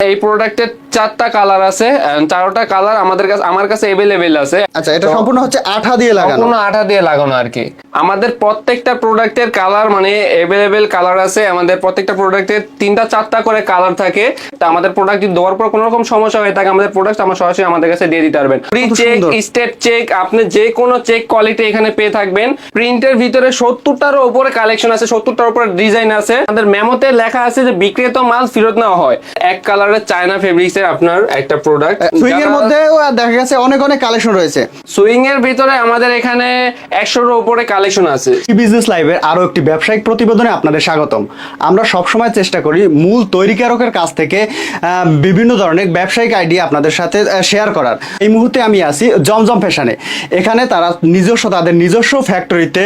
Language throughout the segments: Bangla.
এই প্রোডাক্টের 4টা কালার আছে, 4টা কালার আমার কাছে अवेलेबल আছে। আচ্ছা, এটা সম্পূর্ণ হচ্ছে আঠা দিয়ে লাগানো, সম্পূর্ণ আঠা দিয়ে লাগানো আর কি। আমাদের প্রত্যেকটা প্রোডাক্টের কালার মানে अवेलेबल কালার আছে। আমাদের প্রত্যেকটা প্রোডাক্টের 3টা 4টা করে কালার থাকে। তা আমাদের প্রোডাক্ট যদি দেওয়ার পর কোনো রকম সমস্যা হয়ে থাকে, আমাদের প্রোডাক্ট আমার সরাসরি আমাদের কাছে দিয়ে দিতে পারবেন। ফ্রি চেক, স্টেপ চেক, আপনি যে কোনো চেক কোয়ালিটি এখানে পেয়ে থাকবেন। প্রিন্টের ভিতরে 70টারও উপরে কালেকশন আছে, 70টার উপরে ডিজাইন আছে। আমাদের মেমোতে লেখা আছে যে বিক্রিত মাল ফেরত নেওয়া হয়। এক কালারের চায়না ফেব্রিক্স এর আপনার একটা প্রোডাক্ট। সুইং এর মধ্যে দেখা গেছে অনেক অনেক কালেকশন রয়েছে। সুইং এর ভিতরে আমাদের এখানে 100-এর উপরে কালেকশন আছে। বিজনেস লাইভের আরো একটি ব্যবসায়িক প্রতিবেদনে আপনাদের স্বাগতম। আমরা সবসময় চেষ্টা করি মূল তৈরিকারকের কাছ থেকে বিভিন্ন ধরনের ব্যবসায়িক আইডিয়া আপনাদের সাথে শেয়ার করার। এই মুহূর্তে আমি আছি জমজম ফ্যাশনে। এখানে তারা তাদের নিজস্ব ফ্যাক্টরিতে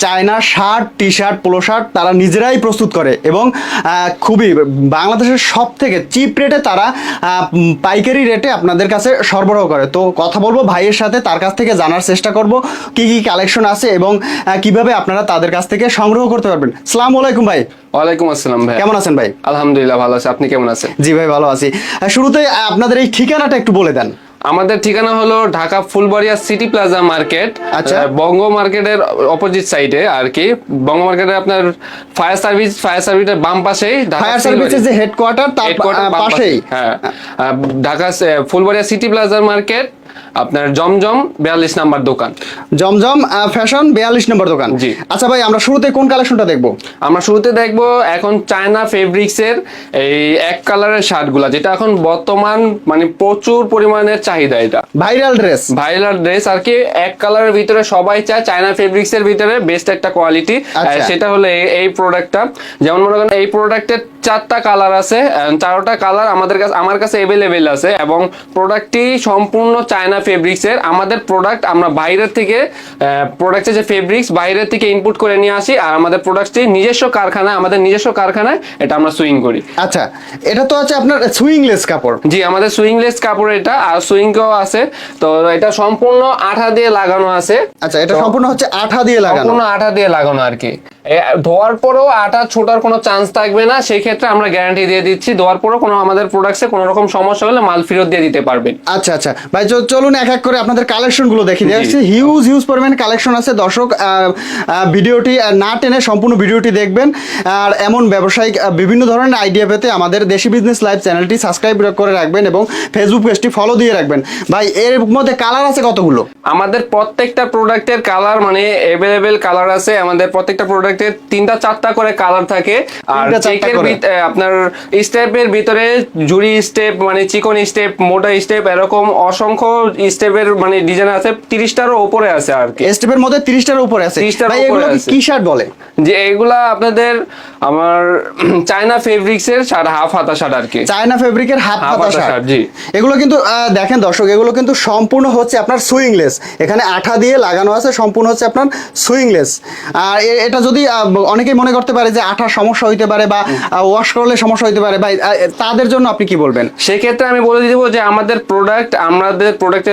China shirt, T shirt, polo shirt তারা নিজেরাই প্রস্তুত করে এবং খুবই বাংলাদেশের সব থেকে চিপ রেটে তারা পাইকারি রেটে আপনাদের কাছে সরবরাহ করে। তো কথা বলবো ভাইয়ের সাথে, তার কাছ থেকে জানার চেষ্টা করব কি কি কালেকশন আছে এবং কিভাবে আপনারা তাদের কাছ থেকে সংগ্রহ করতে পারবেন। আসসালামু আলাইকুম ভাই। ওয়ালাইকুম আসসালাম ভাই, কেমন আছেন ভাই? আলহামদুলিল্লাহ ভালো আছি, আপনি কেমন আছেন? জি ভাই ভালো আছি। শুরুতে আপনাদের এই ঠিকানাটা একটু বলে দেন। আমাদের ঠিকানা হলো Dhaka Phulbaria city plaza market. আচ্ছা, বঙ্গ মার্কেটের অপোজিট সাইডে আর কি। বঙ্গ মার্কেটে আপনার ফায়ার সার্ভিসের বাম পাশেই ফায়ার সার্ভিসের যে হেডকোয়ার্টার তার পাশেই। হ্যাঁ, Dhaka Phulbaria city plaza market, আপনার জমজম 42 নাম্বার দোকান। জমজম ফ্যাশন 42 নম্বর দোকান। জি। আচ্ছা ভাই, আমরা শুরুতে কোন কালেকশনটা দেখবো? আমরা শুরুতে দেখবো এখন চায়না ফেব্রিক্স এর এই এক কালারের শার্টগুলা, যেটা এখন বর্তমান মানে প্রচুর পরিমাণের চাহিদা। এটা ভাইরাল ড্রেস আর কি। এক কালারের ভিতরে সবাই চায় চায়না ফেব্রিক্স এর ভিতরে বেস্ট একটা কোয়ালিটি। সেটা হলো এই প্রোডাক্টটা। যেমন মনে করেন এই প্রোডাক্টের 4টা কালার আছে, 4টা কালার আমার কাছে अवेलेबल আছে এবং প্রোডাক্টটি সম্পূর্ণ চায়না ফেব্রিক্স এর। আমাদের প্রোডাক্ট আমরা বাইরের থেকে প্রোডাক্টের যে ফেব্রিক্স বাইরের থেকে ইনপুট করে নিয়ে আসি, আর আমাদের প্রোডাক্টটি আমাদের নিজস্ব কারখানায় এটা আমরা সুইং করি। আচ্ছা, এটা তো আছে আপনার সুইংলেস কাপড়। জি, আমাদের সুইংলেস কাপড় এটা, আর সুইংও আছে। তো এটা সম্পূর্ণ আঠা দিয়ে লাগানো আছে। আচ্ছা, এটা সম্পূর্ণ হচ্ছে আঠা দিয়ে লাগানো, সম্পূর্ণ আঠা দিয়ে লাগানো আর কি। ধোয়ার পরেও আঠা ছোটার কোনো চান্স থাকবে না, সেই ক্ষেত্রে আমরা গ্যারান্টি দিয়ে দিচ্ছি। ধোয়ার পরেও কোনো আমাদের প্রোডাক্টসে কোনো রকম সমস্যা হলে মাল ফেরত দিয়ে দিতে পারবেন। আচ্ছা আচ্ছা ভাই, চলুন এক এক করে আপনাদের কালেকশন গুলো দেখি। হিউজ পরিমাণ কালেকশন আছে। দর্শক ভিডিওটি না টেনে সম্পূর্ণ ভিডিওটি দেখবেন। আর এমন ব্যবসায়িক বিভিন্ন ধরনের আইডিয়া পেতে আমাদের দেশি বিজনেস লাইভ চ্যানেলটি সাবস্ক্রাইব করে রাখবেন এবং ফেসবুক পেজটি ফলো দিয়ে রাখবেন। ভাই, এর মধ্যে কালার আছে কতগুলো? আমাদের প্রত্যেকটা প্রোডাক্টের কালার মানে अवेलेबल কালার আছে। আমাদের প্রত্যেকটা প্রোডাক্টের 3টা 4টা করে কালার থাকে। আর চেকের আপনার স্টেপের ভিতরে জুড়ি স্টেপ মানে চিকন স্টেপ, মোটা স্টেপ, এরকম অসংখ্য স্টেপের মানে ডিজাইন আছে। 30টারও উপরে আছে আর কি। স্টেপের মধ্যে 30টার উপরে আছে। ভাই, এগুলো কি শার্ট বলে? যে এগুলা আপনাদের আমার চায়না ফেব্রিক্স এর হাফ হাতা শার্ট আর কি। চায়না ফেব্রিকের হাফ হাতা শার্ট। জি, এগুলো কিন্তু দেখেন দর্শক, এগুলো কিন্তু সম্পূর্ণ হচ্ছে আপনার সুইংলেস। এখানে আঠা দিয়ে লাগানো আছে, সম্পূর্ণ হচ্ছে আপনার সুইংলেস। আর এটা যদি অনেকেই মনে করতে পারে যে আঠার সমস্যা হইতে পারে বা ওয়াশ করলে সমস্যা হইতে পারে, ভাই তাদের জন্য আপনি কি বলবেন? সেক্ষেত্রে আমি বলে দিব যে আমাদের প্রোডাক্ট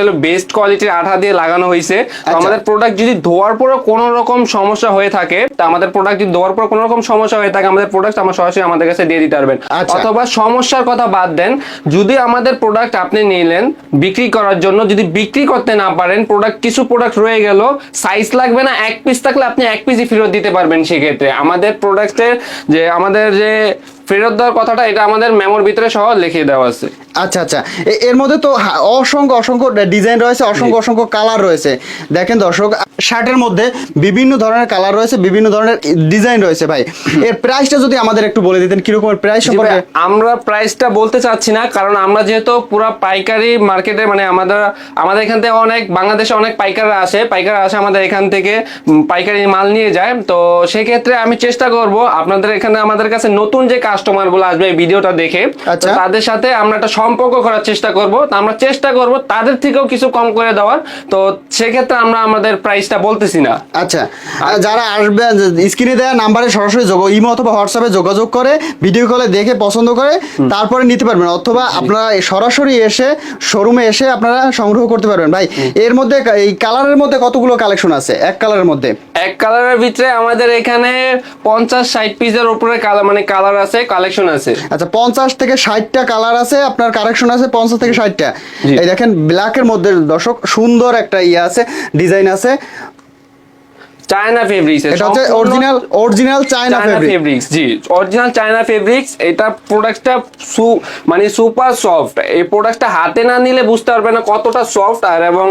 হলো বেস্ট কোয়ালিটির আঠা দিয়ে লাগানো হয়েছে। আমাদের প্রোডাক্ট যদি ধোয়ার পরে কোনো রকম সমস্যা হয়ে থাকে, তা আমাদের প্রোডাক্ট যদি ধোয়ার পর কোনো রকম সমস্যা হয়ে থাকে, আমাদের প্রোডাক্ট আমার সরাসরি আমাদের কাছে দিয়ে দিতে পারবেন। অথবা সমস্যার কথা বাদ দেন, যদি আমাদের প্রোডাক্ট আপনি নিলেন বিক্রি করার জন্য, যদি বিক্রি করতে না পারেন, কিছু প্রোডাক্ট রয়ে গেল, সাইজ লাগবে না, এক পিস থাকলে আপনি এক পিসই ফেরত দিতে পারবেন। সেক্ষেত্রে আমাদের প্রোডাক্টের যে ফেরত দেওয়ার কথাটা, এটা আমাদের মেমোর ভিতরে সহ লিখে দেওয়া আছে। আচ্ছা আচ্ছা, এর মধ্যে তো অসংখ্য ডিজাইন রয়েছে, অসংখ্য কালার রয়েছে। দেখেন দর্শক, শার্টের মধ্যে বিভিন্ন ধরনের কালার রয়েছে, বিভিন্ন ধরনের ডিজাইন রয়েছে। ভাই, এর প্রাইসটা যদি আমাদের একটু বলে দিতেন, কিরকমের প্রাইস সম্পর্কে? আমরা প্রাইসটা বলতে চাচ্ছি না, কারণ আমরা যেহেতু পুরো পাইকারি মার্কেটে মানে আমাদের এখান থেকে বাংলাদেশে অনেক পাইকাররা আসে আমাদের এখান থেকে পাইকারি মাল নিয়ে যায়। তো সেক্ষেত্রে আমি চেষ্টা করব আপনাদের এখানে আমাদের কাছে নতুন যে কাস্টমার গুলো আসবে এই ভিডিওটা দেখে, তাদের সাথে আমরা একটা সম্পর্ক করার চেষ্টা করব। আমরা চেষ্টা করব তাদের থেকেও কিছু কম করে দেওয়ার। তো সেক্ষেত্রে আমরা আমাদের প্রাইসটা বলতেছি না। আচ্ছা, যারা আসবে স্ক্রিনে দেওয়া নাম্বারে সরাসরি ইমো অথবা হোয়াটসঅ্যাপে যোগাযোগ করে ভিডিও কলে দেখে পছন্দ করে তারপরে নিতে পারবেন, অথবা আপনারা সরাসরি এসে শোরুমে এসে আপনারা সংগ্রহ করতে পারবেন। ভাই, এর মধ্যে এই কালারের মধ্যে কতগুলো কালেকশন আছে? এক কালারের মধ্যে এক কালারের ভিতরে আমাদের এখানে 50-60 পিসের উপরে কালার আছে, কালেকশন আছে। আচ্ছা, 50 থেকে 60টা কালার আছে, আপনার কালেকশন আছে 50 থেকে 60টা। জি। এই দেখেন ব্ল্যাকের মধ্যে দর্শক সুন্দর একটা আছে, ডিজাইন আছে। চায়না ফেব্রিক্স, এটা হচ্ছে অরিজিনাল চায়না ফেব্রিক্স। জি, অরিজিনাল চায়না ফেব্রিক্স। এটা প্রোডাক্টটা মানে সুপার সফট। এই প্রোডাক্টটা হাতে না নিলে বুঝতে পারবে না কতটা সফট আর এবং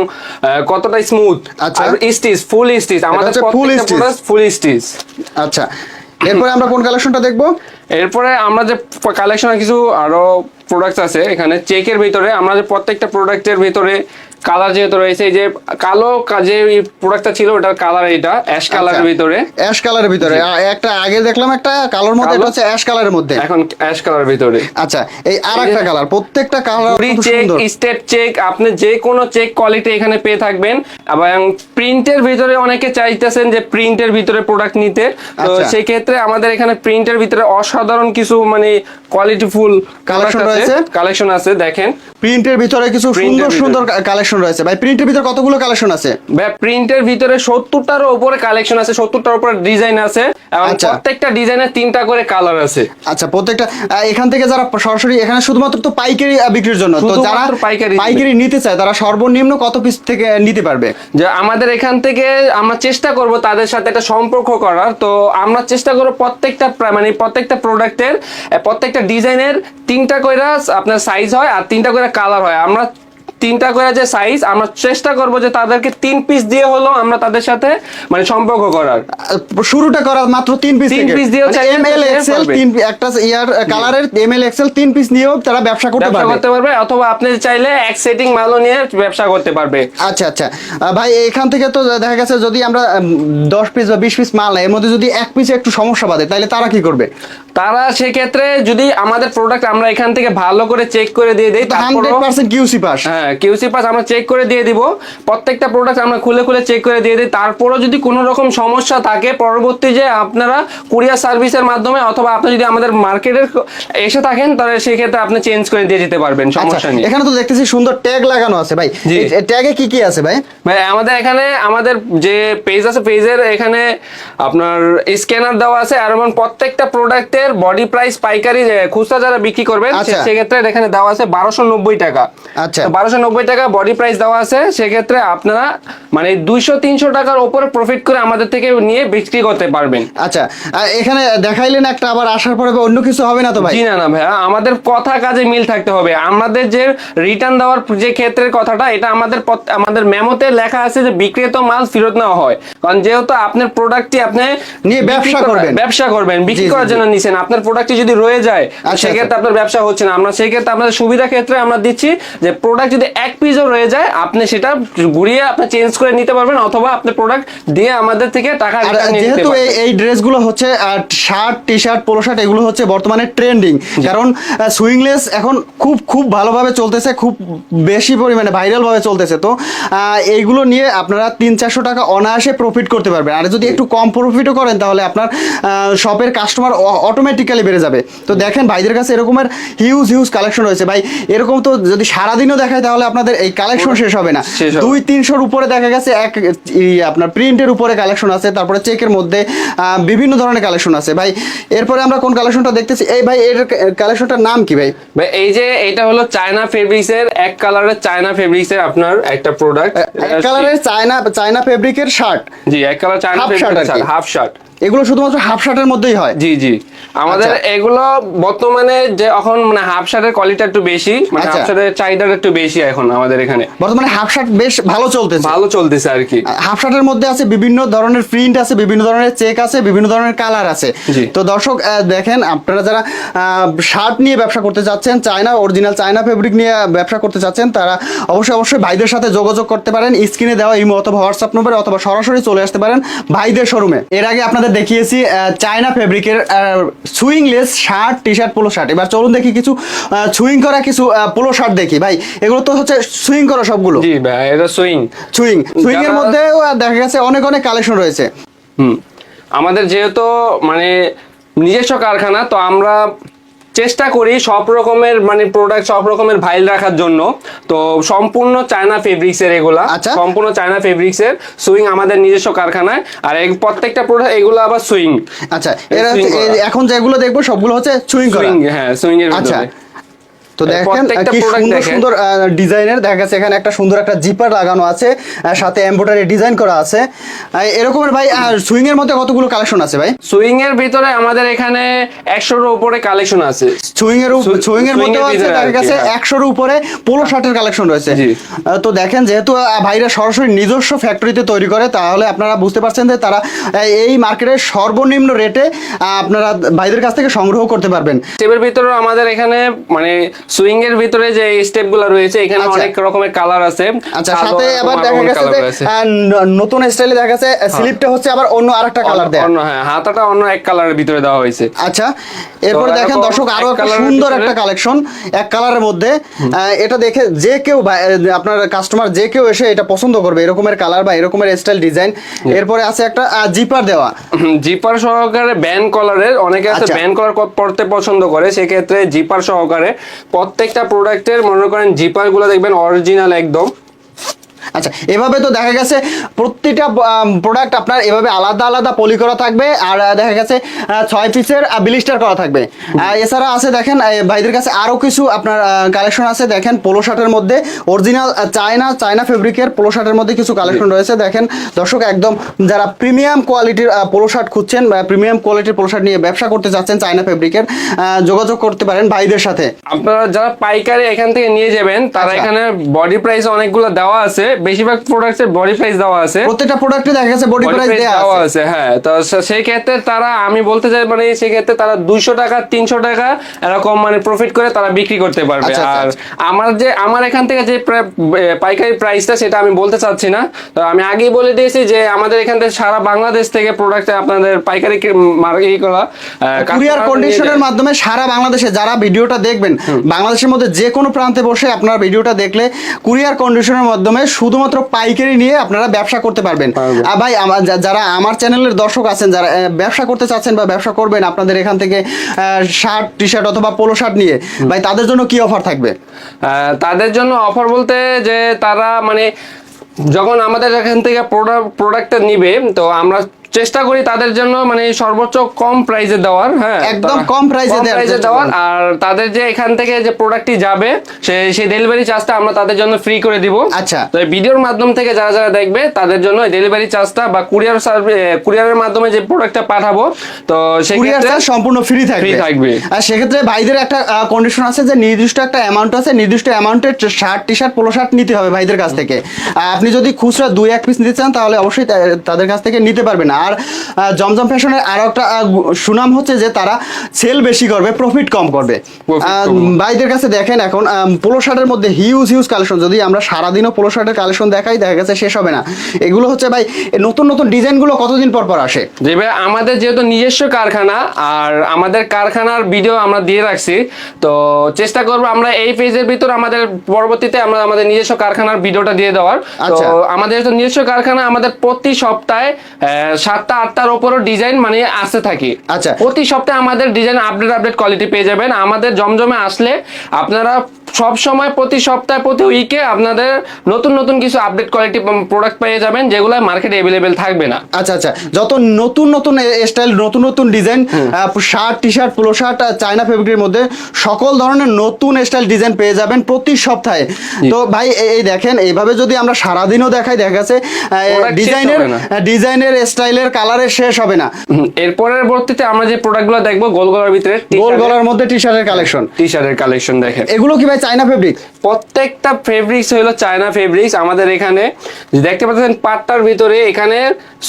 কতটা স্মুথ। আচ্ছা। আর স্টিচ, ফুল স্টিচ, আমাদের প্রত্যেকটা প্রোডাক্ট ফুল স্টিচ। আচ্ছা, এরপরে আমরা কোন কালেকশনটা দেখবো? এরপরে আমরা যে কালেকশনের কিছু আরো প্রোডাক্ট আছে এখানে চেকের ভিতরে, আমরা যে প্রত্যেকটা প্রোডাক্টের ভিতরে কালার যেহেতু রয়েছে, এই যে কালো যে প্রোডাক্টটা ছিল ওটার কালার এটা অ্যাশ কালারের ভিতরে। অ্যাশ কালারের ভিতরে একটা আগে দেখলাম একটা কালোর মধ্যে, এটা হচ্ছে অ্যাশ কালারের মধ্যে, এখন অ্যাশ কালারের ভিতরে। আচ্ছা, এই আরেকটা কালার, প্রত্যেকটা কালার খুব চেক, সুন্দর। স্টেপ চেক, আপনি যে কোনো চেক কোয়ালিটি এখানে পেয়ে থাকবেন। এবং প্রিন্টের ভিতরে অনেকে চাইতেছেন যে প্রিন্টের ভিতরে প্রোডাক্ট নিতে, তো আচ্ছা। সেই ক্ষেত্রে আমাদের এখানে প্রিন্টের ভিতরে অসাধারণ কিছু মানে কোয়ালিটিফুল কালেকশন আছে। দেখেন প্রিন্টের ভিতরে কিছু সুন্দর সুন্দর কালেকশন রয়েছে। ভাই প্রিন্টের ভিতরে কতগুলো কালেকশন আছে? ভাই প্রিন্টের ভিতরে 70টার উপরে কালেকশন আছে, 70টার উপরে ডিজাইন আছে এবং আচ্ছা। প্রত্যেকটা ডিজাইনের 3টা করে কালার আছে। আচ্ছা, প্রত্যেকটা এখান থেকে যারা সরাসরি এখানে শুধুমাত্র তো পাইকারি বিক্রির জন্য, তো যারা শুধুমাত্র পাইকারি নিতে চায় তারা সর্বনিম্ন কত পিস থেকে নিতে পারবে? যে আমাদের এখান থেকে আমরা চেষ্টা করব তাদের সাথে একটা সম্পর্ক করার। তো আমরা চেষ্টা করব প্রত্যেকটা প্রোডাক্টের প্রত্যেকটা ডিজাইনের 3টা করে আপনার সাইজ হয় আর 3টা করে কালার হয়। আমরা 3টা করে যে সাইজ, আমরা চেষ্টা করব যে তাদেরকে 3 পিস দিয়ে হলো আমরা তাদের সাথে মানে সম্পর্ক করার। শুরুটা করা মাত্র 3 পিস থেকে, 3 পিস দিয়ে এম এল এক্সেল 3 একটা ইয়ার কালারের এম এল এক্সেল 3 পিস নিয়েও তারা ব্যবসা করতে পারবে, অথবা আপনি চাইলে এক সেটিং মালও নিয়ে ব্যবসা করতে পারবে। আচ্ছা আচ্ছা, ভাই এখান থেকে তো দেখা গেছে যদি আমরা 10 পিস বা 20 পিস মাল এর মধ্যে যদি এক পিসে একটু সমস্যা বাদে, তাহলে তারা কি করবে? তারা সেক্ষেত্রে যদি আমাদের প্রোডাক্ট আমরা এখান থেকে ভালো করে চেক করে দিয়ে দেই, 100% কিউসি পাস। হ্যাঁ, কিউসি পাস আমরা চেক করে দিয়ে দিব। প্রত্যেকটা প্রোডাক্ট আমরা খুলে খুলে চেক করে দিয়ে দিই। তারপরও যদি কোনো রকম সমস্যা থাকে, পরবর্তী যে আপনারা কুরিয়ার সার্ভিসের মাধ্যমে অথবা আপনি যদি আমাদের মার্কেটের এসে থাকেন, তাহলে সেক্ষেত্রে আপনি চেঞ্জ করে দিয়ে যেতে পারবেন, সমস্যা নেই। এখানে তো দেখতেছি সুন্দর ট্যাগ লাগানো আছে ভাই, ট্যাগে কি কি আছে ভাই? ভাই আমাদের এখানে আমাদের যে পেজ আছে, পেজের এখানে আপনার স্ক্যানার দেওয়া আছে আর এবং প্রত্যেকটা প্রোডাক্টের বডি প্রাইস পাইকারি খুচরা যারা বিক্রি করবেন সেক্ষেত্রে এখানে দেওয়া আছে 1290 টাকা। আচ্ছা, 1290 টাকা বডি প্রাইস দেওয়া আছে। সেক্ষেত্রে আপনারা মানে 200-300 টাকার উপরে প্রফিট করে আমাদের থেকে নিয়ে বিক্রি করতে পারবেন। আচ্ছা, এখানে দেখাইলেন একটা, আবার আসার পরে অন্য কিছু হবে না তো ভাই? জি না ভাইয়া, আমাদের কথা কাজে মিল থাকতে হবে। আমাদের যে রিটার্ন দেওয়ার যে ক্ষেত্রের কথাটা, এটা আমাদের মেমোতে লেখা আছে যে বিক্রিত মাল ফেরত নেওয়া হয়। কারণ যেহেতু আপনার প্রোডাক্টটি আপনি নিয়ে ব্যবসা করবেন বিক্রি করার জন্য নিছেন, আপনার প্রোডাক্টটি যদি রয়ে যায় সেক্ষেত্রে আপনার ব্যবসা হচ্ছে না। আমরা সেই ক্ষেত্রে আপনাদের সুবিধা ক্ষেত্রে আমরা দিচ্ছি যে প্রোডাক্ট যদি এক পিসও রয়ে যায়, আপনি সেটা ঘুরিয়ে আপনি চেঞ্জ করে নিতে পারবেন অথবা আপনি প্রোডাক্ট দিয়ে আমাদের থেকে টাকা রিটার্ন নিতে পারবেন। যেহেতু এই ড্রেসগুলো হচ্ছে shirt, T shirt, polo shirt, এগুলো হচ্ছে বর্তমানে ট্রেন্ডিং, কারণ সুইংলেস এখন খুব ভালোভাবে চলতেছে, খুব বেশি পরিমাণে ভাইরাল ভাবে চলতেছে। তো এইগুলো নিয়ে আপনারা 300-400 টাকা অনায়াসে প্রফিট করতে পারবেন। আর যদি একটু কম প্রফিটও করেন তাহলে আপনার শপের কাস্টমার অটোমেটিক্যালি বেড়ে যাবে। তো দেখেন ভাইদের কাছে এরকমের হিউজ কালেকশন রয়েছে ভাই। এরকম তো যদি সারাদিনও দেখায় তাহলে আপনাদের এই কালেকশন শেষ হবে না। 200-300 উপরে দেখা গেছে আপনার প্রিন্টের উপরে কালেকশন আছে, তারপরে চেকের মধ্যে বিভিন্ন ধরনের কালেকশন আছে ভাই। এরপরে আমরা কোন কালেকশনটা দেখতেছি? এই ভাই এর কালেকশনটার নাম কি ভাই? ভাই এই যে এটা হলো চায়না ফেব্রিক্সের, এক কালারের চায়না ফেব্রিক্সের আপনার একটা প্রোডাক্ট, এক কালারের চায়না ফেব্রিকের শার্ট। জি, এক কালার চায়না ফেব্রিকের শার্ট, হাফ শার্ট। এগুলো শুধুমাত্র হাফ শার্টের মধ্যেই হয়? জি, আমাদের এগুলো বর্তমানে যে এখন মানে হাফ শার্টের কোয়ালিটি একটু বেশি, মানে হাফ শার্টের চাহিদাটা একটু বেশি এখন আমাদের এখানে। বর্তমানে হাফ শার্ট বেশ ভালো চলতেছে আর কি। হাফ শার্টের মধ্যে আছে বিভিন্ন ধরনের প্রিন্ট আছে, বিভিন্ন ধরনের চেক আছে, বিভিন্ন ধরনের কালার আছে। তো দর্শক দেখেন, আপনারা যারা শার্ট নিয়ে ব্যবসা করতে চাচ্ছেন, অরিজিনাল চায়না ফেব্রিক নিয়ে ব্যবসা করতে চাচ্ছেন, তারা অবশ্যই ভাইদের সাথে যোগাযোগ করতে পারেন। স্ক্রিনে দেওয়া ইমো অথবা হোয়াটসঅ্যাপ নম্বরে অথবা সরাসরি চলে আসতে পারেন ভাইদের শোরুমে। এর আগে আপনাদের দেখিয়েছি চায়না ফেব্রিকের সুইংলেস shirt, T shirt, polo shirt. এবার চলুন দেখি কিছু সুইং করা কিছু পোলো শার্ট দেখি ভাই। এগুলো তো হচ্ছে সুইং করা সবগুলো। জি ভাই, এটা সুইং এর মধ্যে দেখা গেছে অনেক কালেকশন রয়েছে। আমাদের যেহেতু মানে নিজস্ব কারখানা, তো আমরা চেষ্টা করি সব রকমের মানে প্রোডাক্ট সব রকমের ভাইল রাখার জন্য। তো সম্পূর্ণ চায়না ফেব্রিক্স এর এগুলা, আচ্ছা। সম্পূর্ণ চায়না ফেব্রিক্স এর সুইং আমাদের নিজস্ব কারখানায়। আর প্রত্যেকটা প্রোডাক্ট এগুলো আবার সুইং। আচ্ছা, এরা হচ্ছে এখন যেগুলো দেখবো সবগুলো হচ্ছে সুইং করা। হ্যাঁ, সুইং এর আচ্ছা, ভিতরে। তো দেখেন প্রত্যেকটা কি product সুন্দর দেখেন। সুন্দর ডিজাইনের দেখা গেছে, এখানে একটা সুন্দর একটা জিপার লাগানো আছে, সাথে এমব্রয়ডারি ডিজাইন করা আছে এরকমের। ভাই সুইং এর মধ্যে কতগুলো কালেকশন আছে ভাই? সুইং এর ভিতরে আমাদের এখানে 100-এর উপরে কালেকশন আছে। সুইং এর মধ্যে আছে ভিতরে দেখা আর কি, গেছে হ্যাঁ। 100-এর উপরে পোলো শার্টের কালেকশন রয়েছে। জি। তো দেখেন যেহেতু ভাইরা সরাসরি নিজস্ব ফ্যাক্টরিতে তৈরি করে, তাহলে আপনারা বুঝতে পারছেন যে তারা এই মার্কেটের সর্বনিম্ন রেটে আপনারা ভাইদের কাছ থেকে সংগ্রহ করতে পারবেন। স্টেপের ভিতরে আমাদের এখানে মানে সুইং এর ভিতরে যে স্টেপ গুলো রয়েছে এখানে আচ্ছা। অনেক রকমের কালার আছে। আচ্ছা, সাদা সাথে আবার রকম দেখা আরো গেছে colour যে রয়েছে। নতুন স্টাইলে দেখা গেছে স্লিপটা হচ্ছে আবার অন্য আরেকটা কালার দেয়া। অন্য, হ্যাঁ, হাতাটা অন্য এক কালারের ভিতরে দেওয়া হয়েছে। আচ্ছা, এরপরে তো দেখেন এরকম দর্শক আরো এক একটা colour-এর সুন্দর ভিতরে- একটা কালেকশন এক কালারের মধ্যে। এটা দেখে যে কেউ আপনার কাস্টমার যে কেউ এসে এটা পছন্দ করবে, এরকমের কালার বা এরকমের স্টাইল ডিজাইন। এরপরে আছে একটা জিপার দেওয়া। জিপার সহকারে ব্যান্ড কলারের, অনেকে আছে আচ্ছা। ব্যান্ড কলার পড়তে পছন্দ করে, সেক্ষেত্রে জিপার সহকারে প্রত্যেকটা প্রোডাক্টের মনে করেন জিপার গুলো দেখবেন অরিজিনাল একদম। আচ্ছা, এভাবে তো দেখা গেছে প্রতিটা প্রোডাক্ট আপনার এভাবে আলাদা আলাদা পলি করা থাকবে, আর দেখা গেছে 6 পিসের ব্লিস্টার করা থাকবে। এছাড়া আছে দেখেন ভাইদের কাছে আরো কিছু আপনার কালেকশন আছে। দেখেন পোলো শার্টের মধ্যে অরিজিনাল চায়না ফেব্রিকের পোলো শার্টের মধ্যে কিছু কালেকশন রয়েছে। দেখেন দর্শক, একদম যারা প্রিমিয়াম কোয়ালিটির পোলো শার্ট খুঁজছেন বা প্রিমিয়াম কোয়ালিটির পোলো শার্ট নিয়ে ব্যবসা করতে চাচ্ছেন চায়না ফেব্রিকের, যোগাযোগ করতে পারেন ভাইদের সাথে। আপনারা যারা পাইকারি এখান থেকে নিয়ে যাবেন তারা আচ্ছা। এখানে বডি প্রাইস অনেকগুলো দেওয়া আছে, বেশিরভাগ প্রোডাক্টের বডি প্রাইস দেওয়া আছে। প্রত্যেকটা প্রোডাক্টে দেখা গেছে বডি body প্রাইস price দেওয়া দেওয়া আছে। আছে, হ্যাঁ। তো সেই ক্ষেত্রে তারা, আমি বলতে চাই মানে সেই ক্ষেত্রে তারা 200 টাকা 300 টাকা এরকম মানে প্রফিট করে তারা বিক্রি করতে পারবে। আচ্ছা, আর আচ্ছা। আমার এখান থেকে যে পাইকারি প্রাইসটা সেটা আমি বলতে চাচ্ছি না। তো আমি আগেই বলে দিয়েছি যে আমাদের এখান থেকে সারা বাংলাদেশ থেকে প্রোডাক্ট আপনাদের পাইকারি কুরিয়ার কন্ডিশনের মাধ্যমে সারা বাংলাদেশে যারা ভিডিওটা দেখবেন, বাংলাদেশের মধ্যে যে কোনো প্রান্তে বসে আপনারা ভিডিওটা দেখলে কুরিয়ার কন্ডিশনের মাধ্যমে শুধুমাত্র পাইকারি নিয়ে আপনারা ব্যবসা করতে পারবেন। আর ভাই যারা আমার চ্যানেলের দর্শক আছেন, যারা ব্যবসা করতে চাচ্ছেন বা ব্যবসা করবেন আপনাদের এখান থেকে শার্ট টি শার্ট অথবা পোলো শার্ট নিয়ে, ভাই তাদের জন্য কি অফার থাকবে? তাদের জন্য অফার বলতে যে তারা মানে যখন আমাদের এখান থেকে প্রোডাক্টটা নিবে, তো আমরা চেষ্টা করি তাদের জন্য মানে সর্বোচ্চ কম প্রাইসে দেওয়ার, হ্যাঁ, একদম কম প্রাইসে দেওয়ার। আর তাদের যে এখান থেকে যে প্রোডাক্টটি যাবে সেই ডেলিভারি চার্জটা আমরা তাদের জন্য ফ্রি করে দিব। আচ্ছা, তো এই ভিডিওর মাধ্যম থেকে যারা যারা দেখবে তাদের জন্য ডেলিভারি চার্জটা বা কুরিয়ারের মাধ্যমে যে প্রোডাক্টটা পাঠাবো, তো সেই কুরিয়ার চার্জ সম্পূর্ণ ফ্রি থাকবে। আর সেক্ষেত্রে ভাইদের একটা কন্ডিশন আছে যে নির্দিষ্ট একটা অ্যামাউন্ট আছে, নির্দিষ্ট অ্যামাউন্টের shirt T shirt polo shirt নিতে হবে ভাইদের কাছ থেকে। আপনি যদি খুচরা 2-1 পিস নিতে চান তাহলে অবশ্যই তাদের কাছ থেকে নিতে পারবেন। আর জমজম ফ্যাশনের আরো একটা সুনাম হচ্ছে যে তারা সেল বেশি করবে, প্রফিট কম করবে। ভাইদের কাছে দেখেন এখন পোলো শার্টের মধ্যে হিউজ কালেকশন, যদি আমরা সারাদিনও পোলো শার্টের কালেকশন দেখাই দেখা গেছে শেষ হবে না। এগুলো হচ্ছে ভাই নতুন নতুন ডিজাইনগুলো কতদিন পর আসে? যে ভাই আমাদের যেহেতু নিজস্ব কারখানা, আর আমাদের কারখানার ভিডিও আমরা দিয়ে রাখছি, তো চেষ্টা করবো আমরা এই পেজের ভিতর আমাদের পরবর্তীতে আমরা আমাদের নিজস্ব কারখানার ভিডিওটা দিয়ে দেওয়ার। তো আচ্ছা। আমাদের যেহেতু নিজস্ব কারখানা, আমাদের প্রতি সপ্তাহে 7টা-8টার উপরও ডিজাইন মানে আসতে থাকি। আচ্ছা, প্রতি সপ্তাহে আমাদের ডিজাইন আপডেট কোয়ালিটি পেয়ে যাবেন। আমাদের জমজমে আসলে আপনারা সব সময় প্রতি সপ্তাহে প্রতি উইকে আপনাদের নতুন কিছু আপডেট কোয়ালিটি প্রোডাক্ট পেয়ে যাবেন, যেগুলো মার্কেটে অ্যাভেলেবেল থাকবে না। আচ্ছা, যত নতুন স্টাইল, নতুন design shirt T shirt polo shirt China ফেব্রিকের মধ্যে সকল ধরনের নতুন স্টাইল ডিজাইন পেয়ে যাবেন প্রতি সপ্তাহে। তো ভাই এই দেখেন, এইভাবে যদি আমরা সারাদিনও দেখাই দেখা গেছে ডিজাইনের স্টাইলের কালারের শেষ হবে না। এরপরের বর্তীতে আমরা যে প্রোডাক্টগুলো দেখবো গোল গলার ভিতরে, গোল গলার মধ্যে টি শার্টের কালেকশন, দেখেন এগুলো কি ভাই চায়না ফেব্রিক? প্রত্যেকটা ফেব্রিক্স হলো চায়না ফেব্রিক্স। আমাদের এখানে দেখতে পাচ্ছেন পাটটার ভিতরে এখানে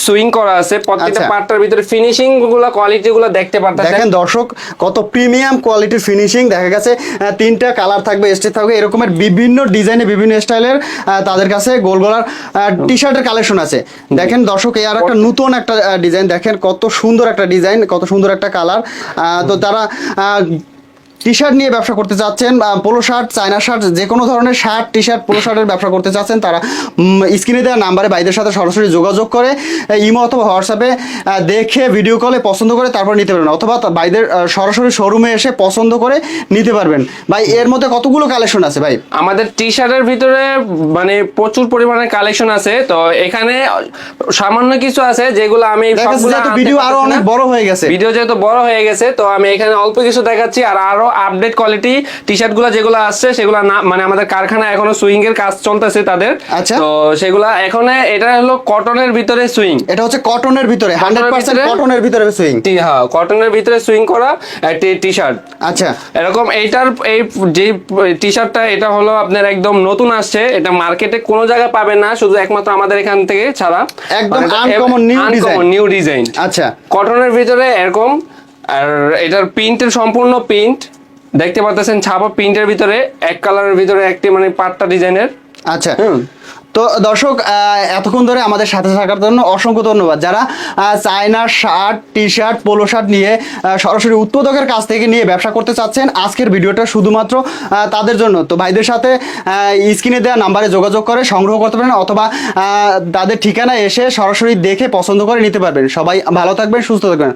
সুইং করা আছে, প্রত্যেকটা আচ্ছা। পাটটার ভিতরে ফিনিশিং গুলো কোয়ালিটি গুলো দেখতে পাচ্ছেন। দেখেন দর্শক, কত প্রিমিয়াম কোয়ালিটির ফিনিশিং। দেখা গেছে 3টা কালার থাকবে, স্টেজ থাকবে, এরকমের বিভিন্ন ডিজাইনে বিভিন্ন স্টাইলের তাদের কাছে গোল গলার টি শার্টের কালেকশন আছে। দেখেন দর্শক, এই আর একটা নতুন একটা ডিজাইন, দেখেন কত সুন্দর একটা ডিজাইন, কত সুন্দর একটা কালার। তো তারা টি শার্ট নিয়ে ব্যবসা করতে চাচ্ছেন, পোলো শার্ট, চায়না শার্ট, যে কোনো ধরনের শার্ট, টি শার্ট, পোলো শার্টের ব্যবসা করতে চাচ্ছেন, তারা স্ক্রিনে দেওয়া নাম্বারে ভাইদের সাথে সরাসরি যোগাযোগ করে ইমো অথবা হোয়াটসঅ্যাপে দেখে ভিডিও কলে পছন্দ করে তারপর নিতে পারবেন, অথবা ভাইদের সরাসরি শোরুমে এসে পছন্দ করে নিতে পারবেন। ভাই এর মধ্যে কতগুলো কালেকশন আছে ভাই? আমাদের টি শার্টের ভিতরে মানে প্রচুর পরিমাণে কালেকশন আছে, তো এখানে সামান্য কিছু আছে যেগুলো আমি ভিডিও আরো অনেক বড় হয়ে গেছে, ভিডিও যেহেতু বড় হয়ে গেছে, তো আমি এখানে অল্প কিছু দেখাচ্ছি। আর আরো আপডেট কোয়ালিটি টি শার্ট গুলো যেগুলো আসছে সেগুলো না, মানে আমাদের কারখানায় এখনো সুইং এর কাজ চলতেছে তাদের। আচ্ছা। তো সেগুলা এখন এটা হলো কটনের ভিতরে সুইং, এটা হচ্ছে কটনের ভিতরে 100% কটনের ভিতরে সুইং। হ্যাঁ, কটনের ভিতরে সুইং করা একটি টি শার্ট। আচ্ছা, এরকম এইটার এই যে টি শার্টটা, এটা হলো আপনার একদম নতুন আসছে, এটা মার্কেটে কোনো জায়গায় পাবেন না, শুধু একমাত্র আমাদের এখান থেকে ছাড়া। একদম আনকমন নিউ ডিজাইন। আচ্ছা, কটনের ভিতরে এরকম, আর এটার প্রিন্টের সম্পূর্ণ প্রিন্ট দেখতে পাচ্ছেন, ছাপা প্রিন্টের ভিতরে এক কালারের ভিতরে একটি মানে পাট্টা ডিজাইনের। আচ্ছা। তো দর্শক, এতক্ষণ ধরে আমাদের সাথে থাকার জন্য অসংখ্য ধন্যবাদ। যারা China shirt, T shirt, polo shirt নিয়ে সরাসরি উৎপাদকের কাছ থেকে নিয়ে ব্যবসা করতে চাচ্ছেন, আজকের ভিডিওটা শুধুমাত্র তাদের জন্য। তো ভাইদের সাথে স্ক্রিনে দেওয়া নাম্বারে যোগাযোগ করে সংগ্রহ করতে পারেন, অথবা তাদের ঠিকানায় এসে সরাসরি দেখে পছন্দ করে নিতে পারবেন। সবাই ভালো থাকবেন, সুস্থ থাকবেন।